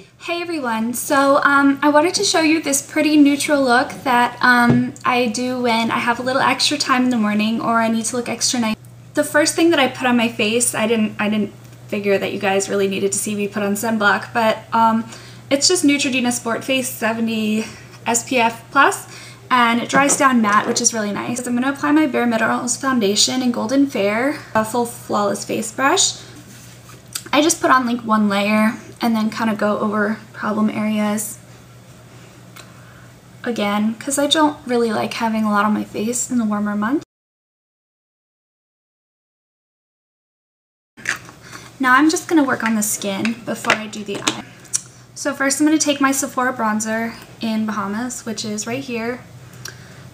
Hey everyone, so I wanted to show you this pretty neutral look that I do when I have a little extra time in the morning or I need to look extra nice. The first thing that I put on my face, I didn't figure that you guys really needed to see me put on sunblock, but it's just Neutrogena Sport Face 70 SPF plus, and it dries down matte, which is really nice. I'm going to apply my Bare Minerals foundation in Golden Fair, a full flawless face brush. I just put on like one layer and then kind of go over problem areas again because I don't really like having a lot on my face in the warmer months. Now I'm just going to work on the skin before I do the eye. So first I'm going to take my Sephora bronzer in Bahamas, which is right here.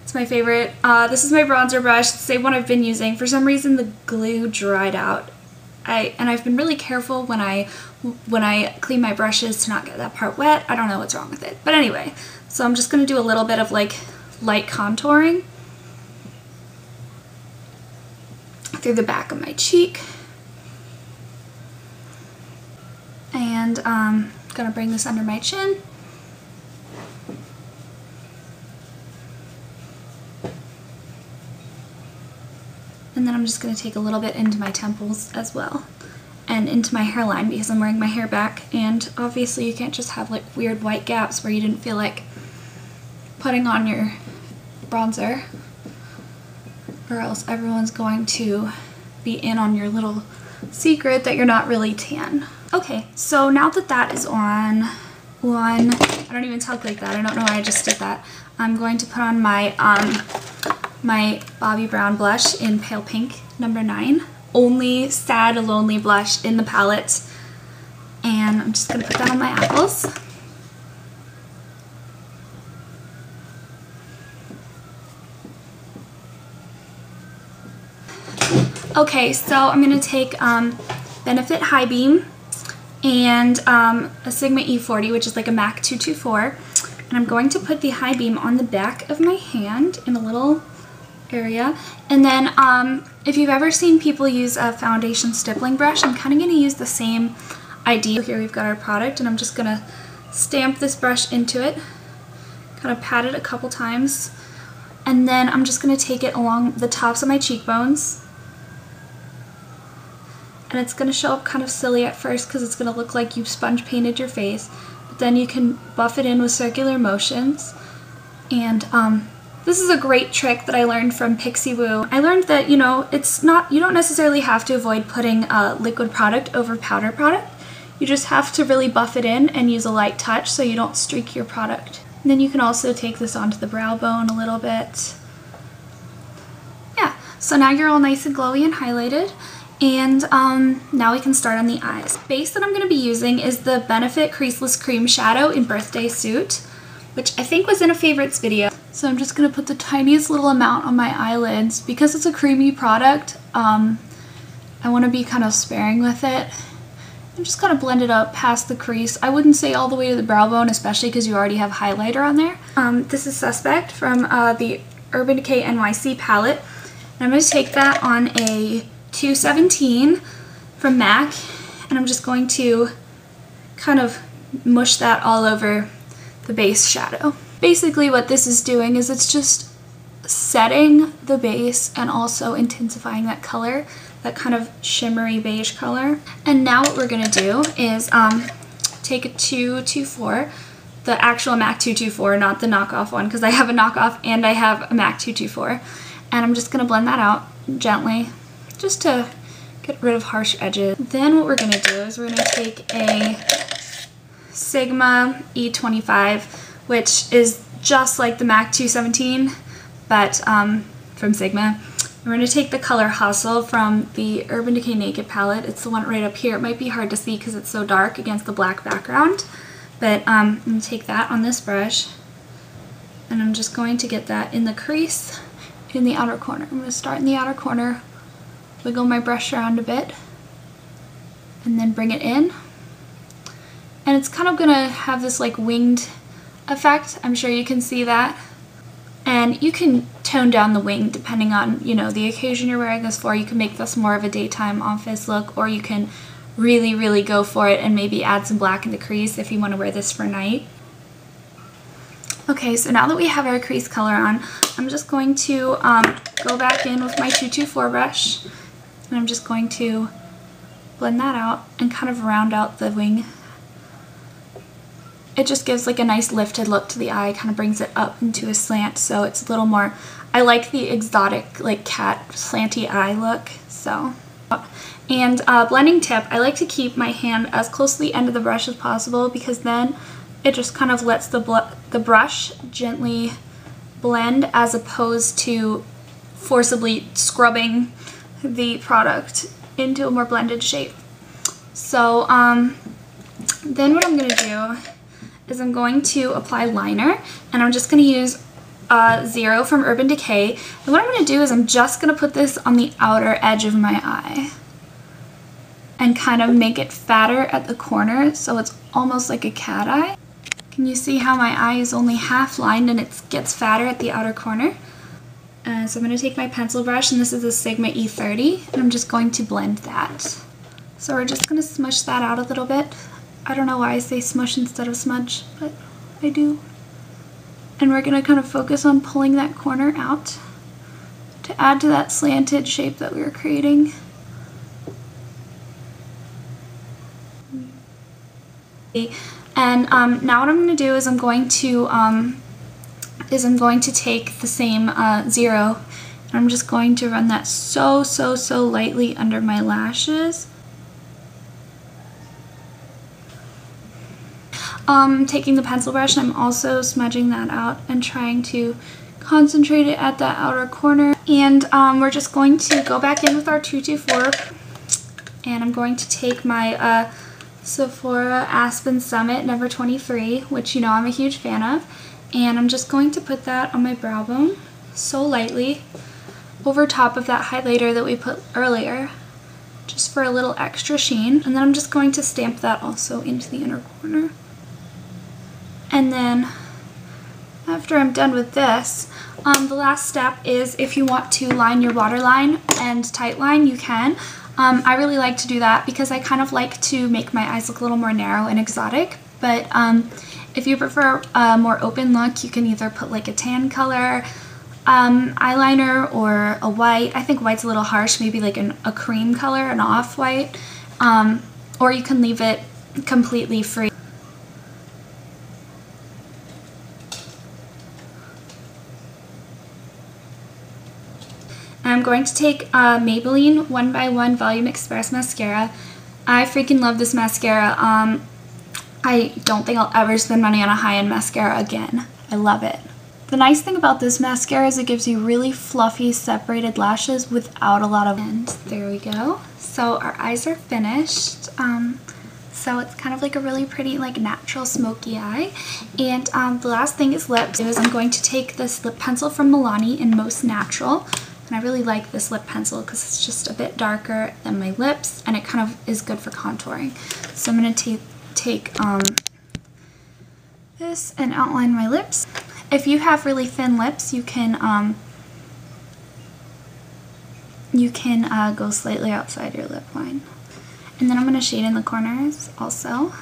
It's my favorite. This is my bronzer brush. It's the same one I've been using. For some reason the glue dried out. I've been really careful when I clean my brushes to not get that part wet. I don't know what's wrong with it. But anyway, so I'm just going to do a little bit of like light contouring through the back of my cheek. And I'm going to bring this under my chin. And then I'm just going to take a little bit into my temples as well and into my hairline because I'm wearing my hair back, and obviously you can't just have like weird white gaps where you didn't feel like putting on your bronzer or else everyone's going to be in on your little secret that you're not really tan. Okay, so now that that is on one, I don't even talk like that, I don't know why I just did that. I'm going to put on my my Bobbi Brown blush in Pale Pink number 9. Only Sad Lonely blush in the palette. And I'm just going to put that on my apples. Okay, so I'm going to take Benefit High Beam and a Sigma E40, which is like a MAC 224. And I'm going to put the High Beam on the back of my hand in a little area, and then if you've ever seen people use a foundation stippling brush, I'm kind of going to use the same idea. Here we've got our product, and I'm just going to stamp this brush into it, kind of pat it a couple times, and then I'm just going to take it along the tops of my cheekbones, and it's going to show up kind of silly at first because it's going to look like you've sponge painted your face, but then you can buff it in with circular motions. And this is a great trick that I learned from Pixie Woo. I learned that, you know, you don't necessarily have to avoid putting a liquid product over powder product. You just have to really buff it in and use a light touch so you don't streak your product. And then you can also take this onto the brow bone a little bit. Yeah, so now you're all nice and glowy and highlighted. And now we can start on the eyes. Base that I'm going to be using is the Benefit Creaseless Cream Shadow in Birthday Suit, which I think was in a favorites video. So I'm just going to put the tiniest little amount on my eyelids. Because it's a creamy product, I want to be kind of sparing with it. And just kind of blend it up past the crease. I wouldn't say all the way to the brow bone, especially because you already have highlighter on there. This is Suspect from the Urban Decay NYC palette. And I'm going to take that on a 217 from MAC. And I'm just going to kind of mush that all over the base shadow. Basically what this is doing is it's just setting the base and also intensifying that color, that kind of shimmery beige color. And now what we're going to do is take a 224, the actual MAC 224, not the knockoff one, because I have a knockoff and I have a MAC 224. And I'm just going to blend that out gently just to get rid of harsh edges. Then what we're going to do is we're going to take a Sigma E25, which is just like the MAC 217, but from Sigma. We're going to take the color Hustle from the Urban Decay Naked palette. It's the one right up here. It might be hard to see because it's so dark against the black background, but I'm going to take that on this brush, and I'm just going to get that in the crease in the outer corner. I'm going to start in the outer corner, wiggle my brush around a bit, and then bring it in. And it's kind of going to have this like winged effect. I'm sure you can see that. And you can tone down the wing depending on, you know, the occasion you're wearing this for. You can make this more of a daytime office look, or you can really, really go for it and maybe add some black in the crease if you want to wear this for night. Okay, so now that we have our crease color on, I'm just going to go back in with my 224 brush, and I'm just going to blend that out and kind of round out the wing. It just gives like a nice lifted look to the eye, kind of brings it up into a slant, so it's a little more, I like the exotic like cat slanty eye look. So, and blending tip, I like to keep my hand as close to the end of the brush as possible, because then it just kind of lets the brush gently blend as opposed to forcibly scrubbing the product into a more blended shape. So then what I'm going to do is I'm going to apply liner, and I'm just going to use Zero from Urban Decay. And what I'm going to do is I'm just going to put this on the outer edge of my eye and kind of make it fatter at the corner so it's almost like a cat eye. Can you see how my eye is only half lined and it gets fatter at the outer corner? So I'm going to take my pencil brush, and this is a Sigma E30, and I'm just going to blend that. So we're just going to smush that out a little bit. I don't know why I say smush instead of smudge, but I do. And we're going to kind of focus on pulling that corner out to add to that slanted shape that we were creating. And now what I'm going to do is I'm going to take the same Zero, and I'm just going to run that so lightly under my lashes. Taking the pencil brush, and I'm also smudging that out and trying to concentrate it at that outer corner. And we're just going to go back in with our 224, and I'm going to take my Sephora Aspen Summit number 23, which you know I'm a huge fan of, and I'm just going to put that on my brow bone so lightly over top of that highlighter that we put earlier, just for a little extra sheen. And then I'm just going to stamp that also into the inner corner. And then after I'm done with this, the last step is if you want to line your waterline and tightline, you can. I really like to do that because I kind of like to make my eyes look a little more narrow and exotic. But if you prefer a more open look, you can either put like a tan color eyeliner or a white. I think white's a little harsh, maybe like a cream color, an off-white. Or you can leave it completely free. I'm going to take Maybelline 1x1 Volume Express Mascara. I freaking love this mascara. I don't think I'll ever spend money on a high-end mascara again. I love it. The nice thing about this mascara is it gives you really fluffy separated lashes without a lot of end. There we go. So our eyes are finished. So it's kind of like a really pretty like natural smoky eye. And the last thing is lips. I'm going to take this lip pencil from Milani in Most Natural. And I really like this lip pencil because it's just a bit darker than my lips, and it kind of is good for contouring. So I'm going to take this and outline my lips. If you have really thin lips, you can go slightly outside your lip line. And then I'm going to shade in the corners also.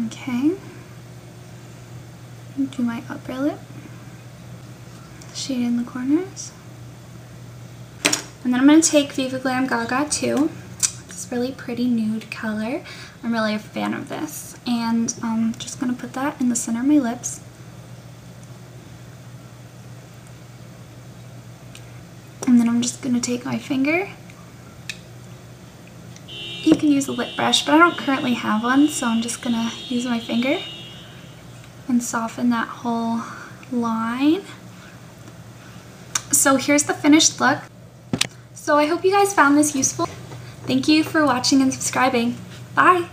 Okay, do my upper lip, shade in the corners, and then I'm going to take Viva Glam Gaga 2, this really pretty nude color. I'm really a fan of this, and I'm just going to put that in the center of my lips. And then I'm just going to take my finger. You can use a lip brush, but I don't currently have one, so I'm just going to use my finger and soften that whole line. So here's the finished look. So I hope you guys found this useful. Thank you for watching and subscribing. Bye!